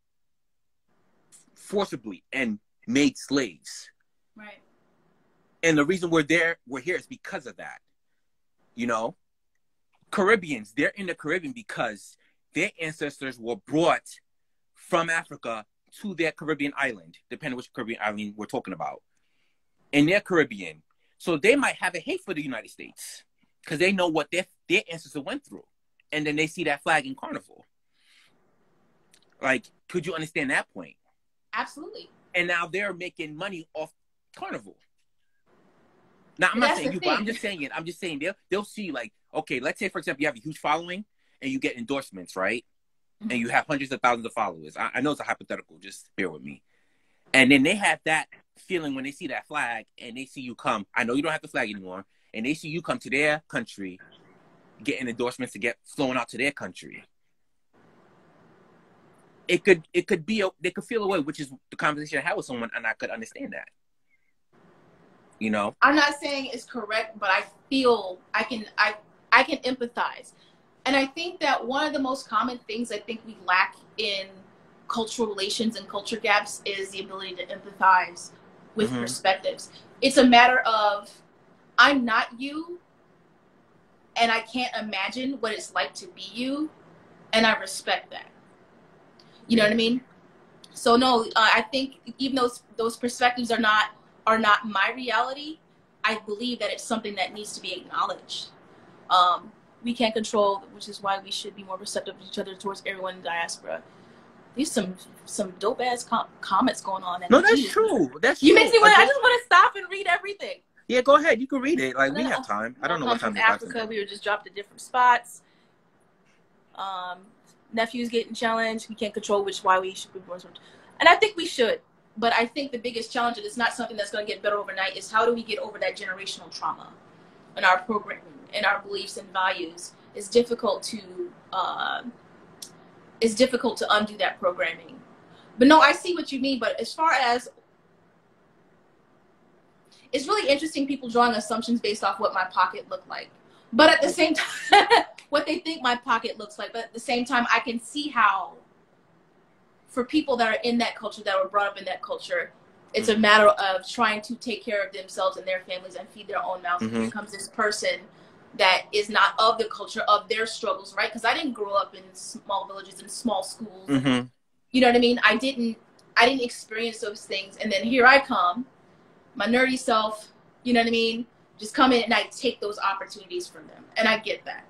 forcibly and made slaves. Right. And the reason we're here is because of that. You know? Caribbeans, they're in the Caribbean because their ancestors were brought from Africa to their Caribbean island, depending on which Caribbean island we're talking about. And they're Caribbean. So they might have a hate for the United States because they know what their ancestors went through. And then they see that flag in Carnival. Like, could you understand that point? Absolutely. And now they're making money off Carnival. Now, I'm not saying you, but I'm just saying they'll see, like, okay, let's say, for example, you have a huge following and you get endorsements, right? Mm-hmm. And you have hundreds of thousands of followers. I know it's a hypothetical, just bear with me. And then they have that feeling when they see that flag and they see you come. I know you don't have the flag anymore. And they see you come to their country, getting endorsements to get flown out to their country. It could be, they could feel a way, which is the conversation I had with someone, and I could understand that. You know? I'm not saying it's correct, but I feel I can empathize. And I think that one of the most common things I think we lack in cultural relations and culture gaps is the ability to empathize with perspectives. It's a matter of, I'm not you, and I can't imagine what it's like to be you, and I respect that. You know what I mean? So no, I think even those perspectives are not my reality, I believe that it's something that needs to be acknowledged. We can't control, which is why we should be more receptive to each other towards everyone in the diaspora. There's some dope ass comments going on. No, that's true. That's you true. makes me want. I just want to stop and read everything. Yeah, go ahead. You can read it. Like, And we then, have time. I we all don't know what come time from the clock's Africa. on. We were just dropped at different spots. Nephew's getting challenged. We can't control why we should be born. And I think we should. But I think the biggest challenge, and it's not something that's going to get better overnight, is how do we get over that generational trauma in our programming, in our beliefs and values. It's difficult to undo that programming. But no, I see what you mean. But as far as, it's really interesting people drawing assumptions based off what my pocket looked like. But at the same time, what they think my pocket looks like. But at the same time, I can see how, for people that are in that culture, that were brought up in that culture, it's a matter of trying to take care of themselves and their families and feed their own mouths. And here comes this person that is not of the culture, of their struggles, right? Because I didn't grow up in small villages and small schools. And, you know what I mean? I didn't experience those things. And then here I come, my nerdy self, you know what I mean? Just come in and I take those opportunities from them. And I get that.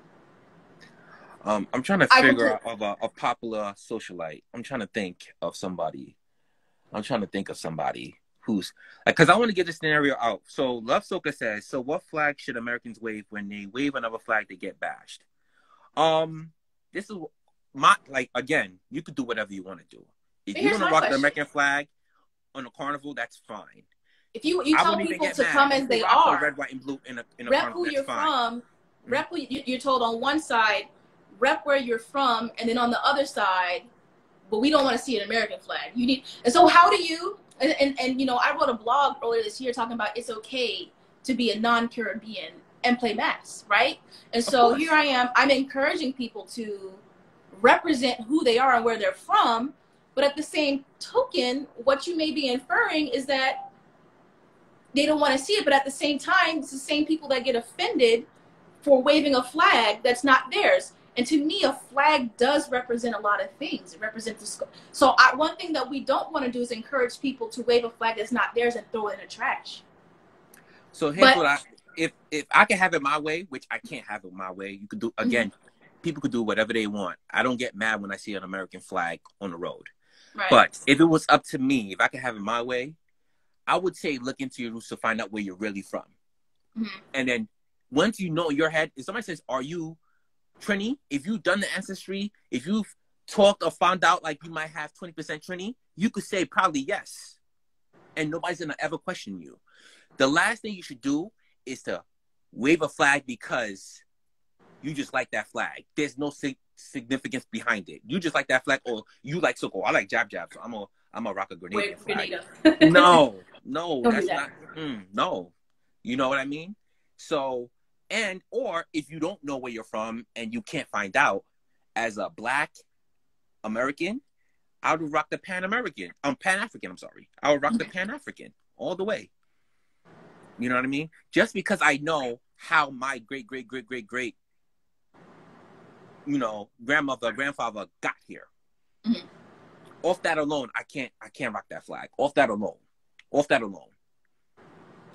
I'm trying to figure out of a popular socialite. I'm trying to think of somebody. Who's like, because I want to get the scenario out. So Love Soka says, so what flag should Americans wave when they wave another flag, they get bashed? This is my, like, again, you could do whatever you want to do. If you want to rock the American flag on a carnival, that's fine. If you tell people to come as they are, red, white, and blue in a rep carnival, who you're from, rep who you're told on one side, rep where you're from, and then on the other side, but we don't want to see an American flag. You need, and so how do you, and you know, I wrote a blog earlier this year talking about it's okay to be a non-Caribbean and play mass, right? And so here I am, I'm encouraging people to represent who they are and where they're from, but at the same token, what you may be inferring is that they don't want to see it, but at the same time, it's the same people that get offended for waving a flag that's not theirs. And to me, a flag does represent a lot of things. It represents the so one thing that we don't want to do is encourage people to wave a flag that's not theirs and throw it in the trash. So here's what if I can have it my way, which I can't have it my way, you could do, again, people could do whatever they want. I don't get mad when I see an American flag on the road. Right. But if it was up to me, if I could have it my way, I would say look into your roots to find out where you're really from. And then once you know in your head, if somebody says, are you Trini? If you've done the ancestry, if you've talked or found out like you might have 20% Trini, you could say probably yes. And nobody's going to ever question you. The last thing you should do is to wave a flag because you just like that flag. There's no significance behind it. You just like that flag, or you like Soko. I like Jab Jab, so I'm a rock a grenade flag. No, that's not. No, you know what I mean? So, or if you don't know where you're from and you can't find out, as a Black American, I would rock the Pan-African. I'm sorry. I would rock the Pan-African all the way. You know what I mean? Just because I know how my great, you know, grandfather got here. Off that alone, I can't rock that flag. Off that alone.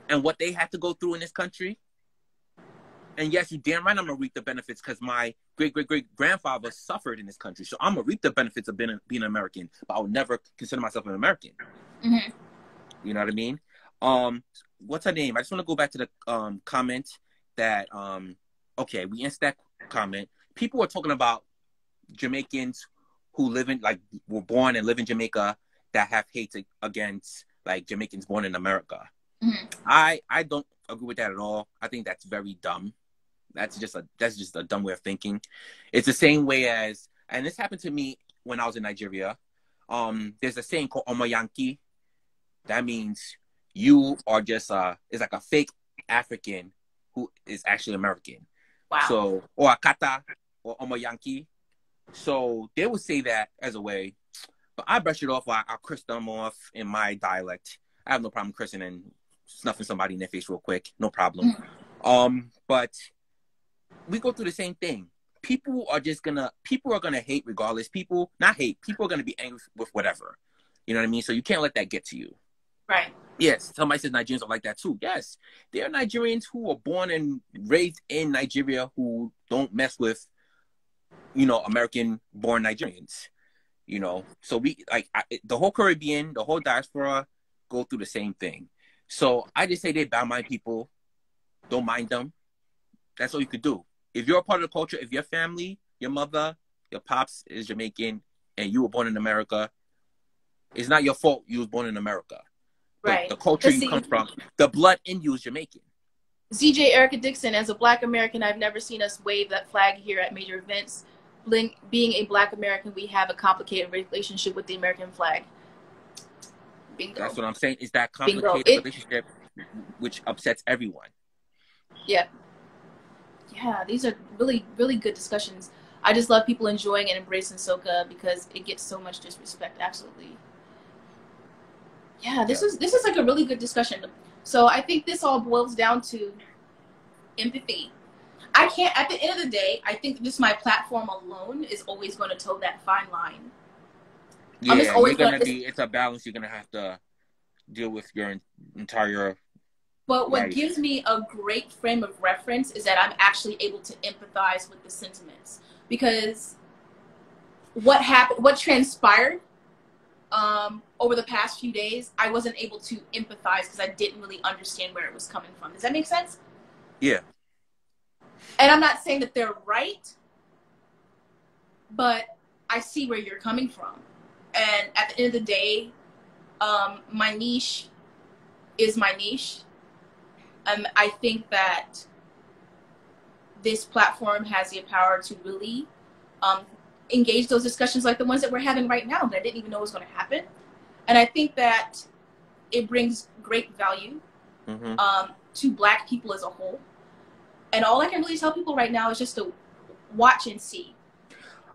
And what they had to go through in this country. And yes, you damn right I'm gonna reap the benefits because my great grandfather suffered in this country. So I'm gonna reap the benefits of being an American, but I would never consider myself an American. You know what I mean? What's her name? I just want to go back to the comment that okay, we answered that comment. People are talking about Jamaicans who were born and live in Jamaica that have hate against like Jamaicans born in America. I don't agree with that at all. I think that's very dumb. That's just a dumb way of thinking. It's the same way as, and this happened to me when I was in Nigeria. There's a saying called Omoyanki. That means you are just it's like a fake African who is actually American. Wow. So, or Akata or Omoyanki. So they would say that as a way, but I brush it off. I curse them off in my dialect. I have no problem cursing and snuffing somebody in their face real quick. No problem. But we go through the same thing. People are gonna hate regardless. People are gonna be angry with whatever. You know what I mean? So you can't let that get to you. Right. Yes, somebody says Nigerians are like that too. Yes, there are Nigerians who are born and raised in Nigeria who don't mess with, you know, American-born Nigerians. You know, so we the whole Caribbean, the whole diaspora go through the same thing. So I just say they bad mind people. Don't mind them. That's all you could do. If you're a part of the culture, if your family, your mother, your pops is Jamaican and you were born in America, it's not your fault you was born in America. Right. The culture But you see, come from, the blood in you is Jamaican. ZJ Erica Dixon, as a Black American, I've never seen us wave that flag here at major events. Being a Black American, we have a complicated relationship with the American flag. Bingo. That's what I'm saying. It's that Bingo. complicated relationship which upsets everyone. Yeah. Yeah, these are really, really good discussions. I just love people enjoying and embracing soca because it gets so much disrespect. Absolutely. Yeah, this is like a really good discussion. So I think this all boils down to empathy. I can't, at the end of the day, I think just my platform alone is always going to toe that fine line. Yeah, it's a balance you're gonna have to deal with your entire But what life. gives me a great frame of reference is that I'm actually able to empathize with the sentiments, because what happened, what transpired over the past few days, I wasn't able to empathize because I didn't really understand where it was coming from. Does that make sense? Yeah. And I'm not saying that they're right, but I see where you're coming from. And at the end of the day, my niche is my niche. I think that this platform has the power to really engage those discussions like the ones that we're having right now that I didn't even know was going to happen. And I think that it brings great value to Black people as a whole. And all I can really tell people right now is just to watch and see.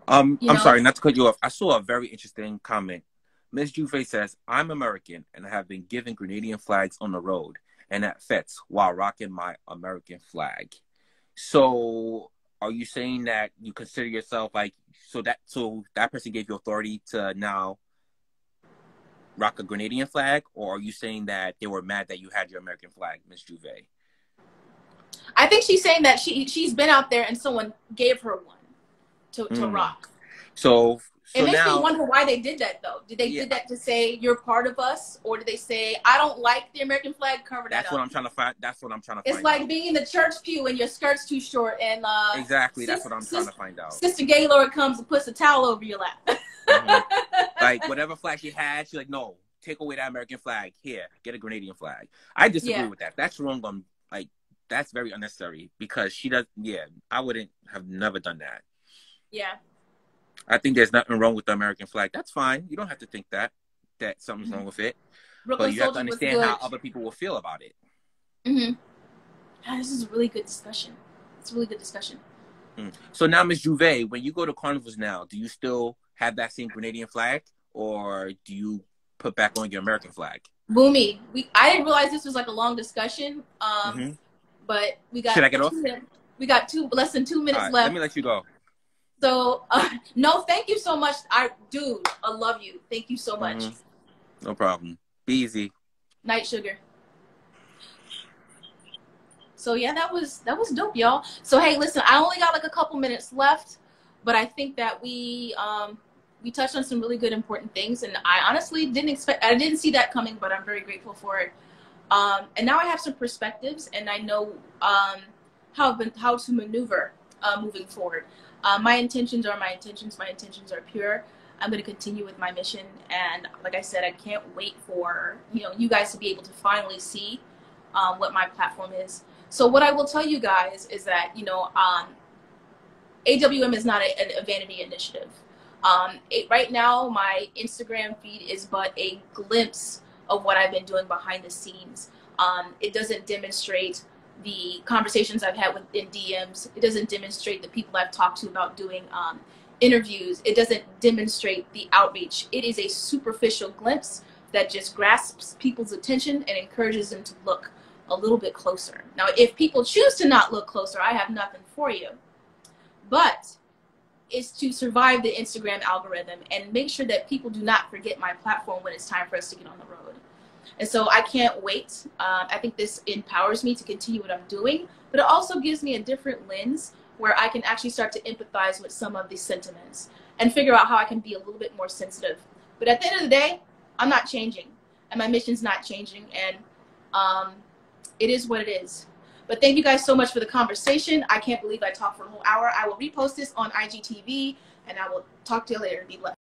I'm sorry, not to cut you off. I saw a very interesting comment. Ms. Juve says, I'm American and I have been given Grenadian flags on the road and at fetes while rocking my American flag. So are you saying that you consider yourself like, so that person gave you authority to now rock a Grenadian flag? Or are you saying that they were mad that you had your American flag, Ms. Juve? I think she's saying that she's been out there and someone gave her one to rock. So it makes me wonder why they did that, though. Did they did that to say you're part of us, or did they say I don't like the American flag? Cover that up. That's what I'm trying to find. It's like being in the church pew and your skirt's too short, and exactly. That's what I'm trying to find out. Sister Gaylord comes and puts a towel over your lap. Like whatever flag she had, she's like, no, take away that American flag. Here, get a Grenadian flag. I disagree with that. That's wrong. That's very unnecessary because she does. Yeah, I wouldn't have never done that. Yeah. I think there's nothing wrong with the American flag. That's fine. You don't have to think that something's wrong with it. Brooklyn but you have to understand how other people will feel about it. Yeah, this is a really good discussion. It's a really good discussion. So now, Ms. Juve, when you go to carnivals now, do you still have that same Grenadian flag, or do you put back on your American flag? Boomy, I didn't realize this was like a long discussion. But we got. Should I get off? We got less than 2 minutes left. Let me let you go. So, no, thank you so much. I love you. Thank you so much. No problem. Be easy. Night, sugar. So yeah, that was dope, y'all. So hey, listen, I only got like a couple minutes left, but I think that we touched on some really good, important things, and I honestly didn't see that coming, but I'm very grateful for it. And now I have some perspectives, and I know how to maneuver moving forward. My intentions are my intentions. My intentions are pure. I'm going to continue with my mission, and like I said, I can't wait for you guys to be able to finally see what my platform is. So what I will tell you guys is that AWM is not a vanity initiative. Right now, my Instagram feed is but a glimpse of what I've been doing behind the scenes. It doesn't demonstrate the conversations I've had in DMs. It doesn't demonstrate the people I've talked to about doing interviews. It doesn't demonstrate the outreach. It is a superficial glimpse that just grasps people's attention and encourages them to look a little bit closer. Now, if people choose to not look closer, I have nothing for you. But it's to survive the Instagram algorithm and make sure that people do not forget my platform when it's time for us to get on the road. And so I can't wait. I think this empowers me to continue what I'm doing, but it also gives me a different lens where I can actually start to empathize with some of these sentiments and figure out how I can be a little bit more sensitive. But at the end of the day, I'm not changing, and my mission's not changing. And It is what it is. But thank you guys so much for the conversation. I can't believe I talked for a whole hour. I will repost this on IGTV, and I will talk to you later. Be blessed.